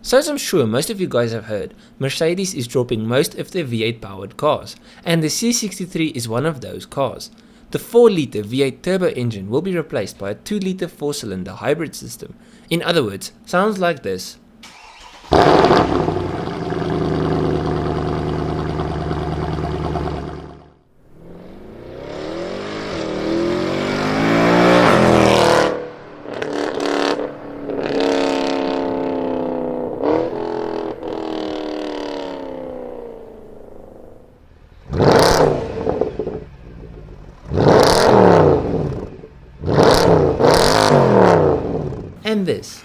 So as I'm sure most of you guys have heard, Mercedes is dropping most of their V8 powered cars, and the C63 is one of those cars. The 4-litre V8 turbo engine will be replaced by a 2-litre 4-cylinder hybrid system. In other words, sounds like this. And this.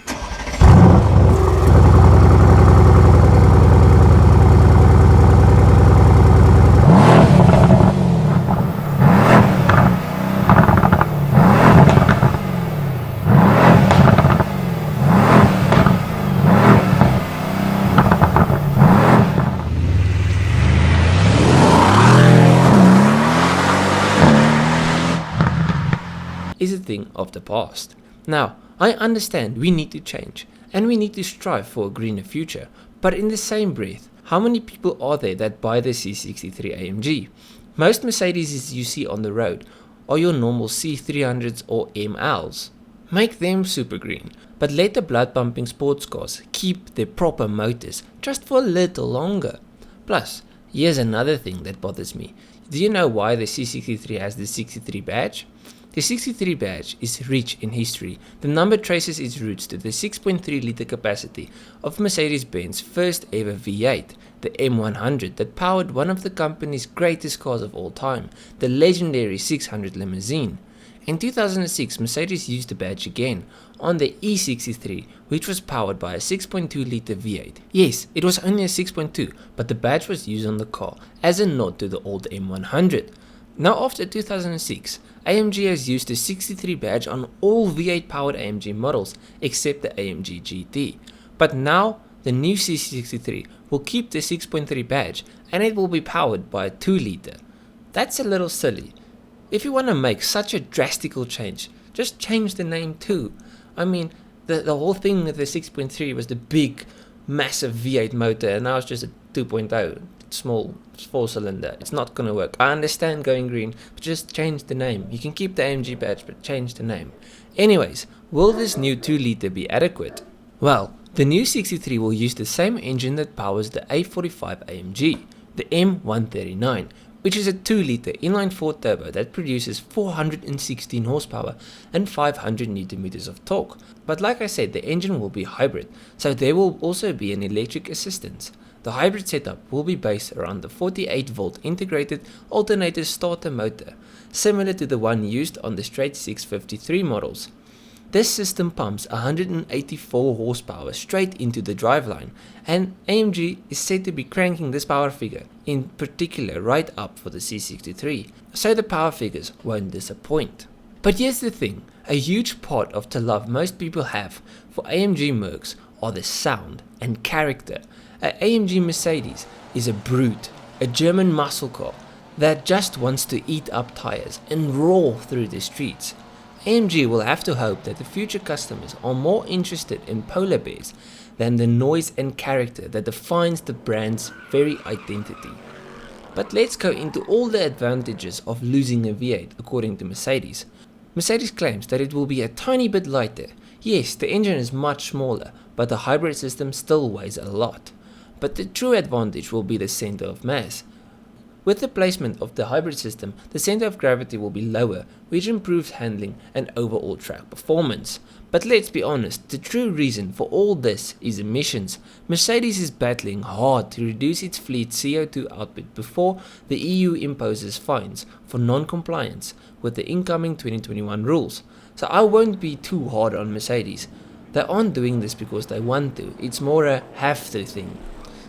Is a thing of the past. Now, I understand we need to change and we need to strive for a greener future, but in the same breath, how many people are there that buy the C63 AMG? Most Mercedes you see on the road are your normal C300s or MLs. Make them super green, but let the blood pumping sports cars keep their proper motors just for a little longer. Plus, here's another thing that bothers me. Do you know why the C63 has the 63 badge? The 63 badge is rich in history. The number traces its roots to the 6.3 litre capacity of Mercedes-Benz's first ever V8, the M100, that powered one of the company's greatest cars of all time, the legendary 600 limousine. In 2006, Mercedes used the badge again on the E63, which was powered by a 6.2 litre V8. Yes, it was only a 6.2, but the badge was used on the car as a nod to the old M100. Now after 2006, AMG has used the 63 badge on all V8 powered AMG models except the AMG GT. But now the new C63 will keep the 6.3 badge and it will be powered by a 2 litre. That's a little silly. If you want to make such a drastical change, just change the name too. I mean, the whole thing with the 6.3 was the big, massive V8 motor, and now it's just a 2.0, small 4-cylinder. It's not going to work. I understand going green, but just change the name. You can keep the AMG badge, but change the name. Anyways, will this new 2 litre be adequate? Well, the new 63 will use the same engine that powers the A45 AMG, the M139, which is a 2 litre inline-4 turbo that produces 416 horsepower and 500 Nm of torque. But like I said, the engine will be hybrid, so there will also be an electric assistance. The hybrid setup will be based around the 48-volt integrated alternator starter motor, similar to the one used on the straight 653 models. This system pumps 184 horsepower straight into the driveline, and AMG is said to be cranking this power figure, in particular right up for the C63, so the power figures won't disappoint. But here's the thing, a huge part of the love most people have for AMG Mercs are the sound and character. An AMG Mercedes is a brute, a German muscle car that just wants to eat up tires and roar through the streets. AMG will have to hope that the future customers are more interested in polar bears than the noise and character that defines the brand's very identity. But let's go into all the advantages of losing a V8 according to Mercedes. Mercedes claims that it will be a tiny bit lighter. Yes, the engine is much smaller, but the hybrid system still weighs a lot. But the true advantage will be the center of mass. With the placement of the hybrid system, the center of gravity will be lower, which improves handling and overall track performance. But let's be honest, the true reason for all this is emissions. Mercedes is battling hard to reduce its fleet's CO2 output before the EU imposes fines for non-compliance with the incoming 2021 rules. So I won't be too hard on Mercedes. They aren't doing this because they want to, it's more a have to thing.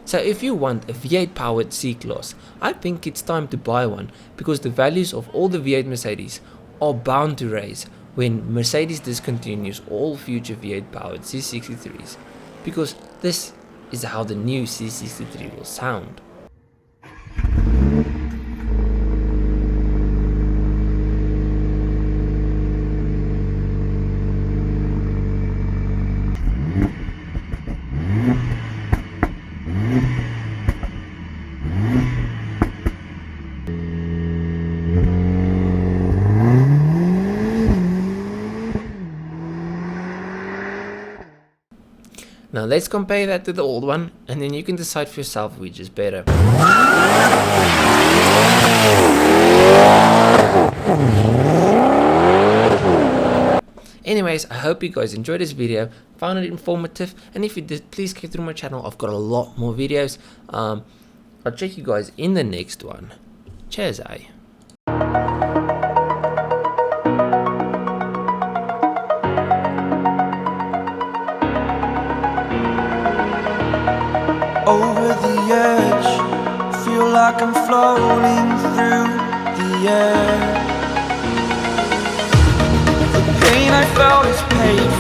So if you want a V8 powered C-Class, I think it's time to buy one, because the values of all the V8 Mercedes are bound to raise when Mercedes discontinues all future V8 powered C63s, because this is how the new C63 will sound. Now let's compare that to the old one, and then you can decide for yourself which is better. Anyways, I hope you guys enjoyed this video, found it informative, and if you did, please keep through my channel. I've got a lot more videos. I'll check you guys in the next one. Cheers, eh? Over the edge, feel like I'm floating through the air. The pain I felt is paid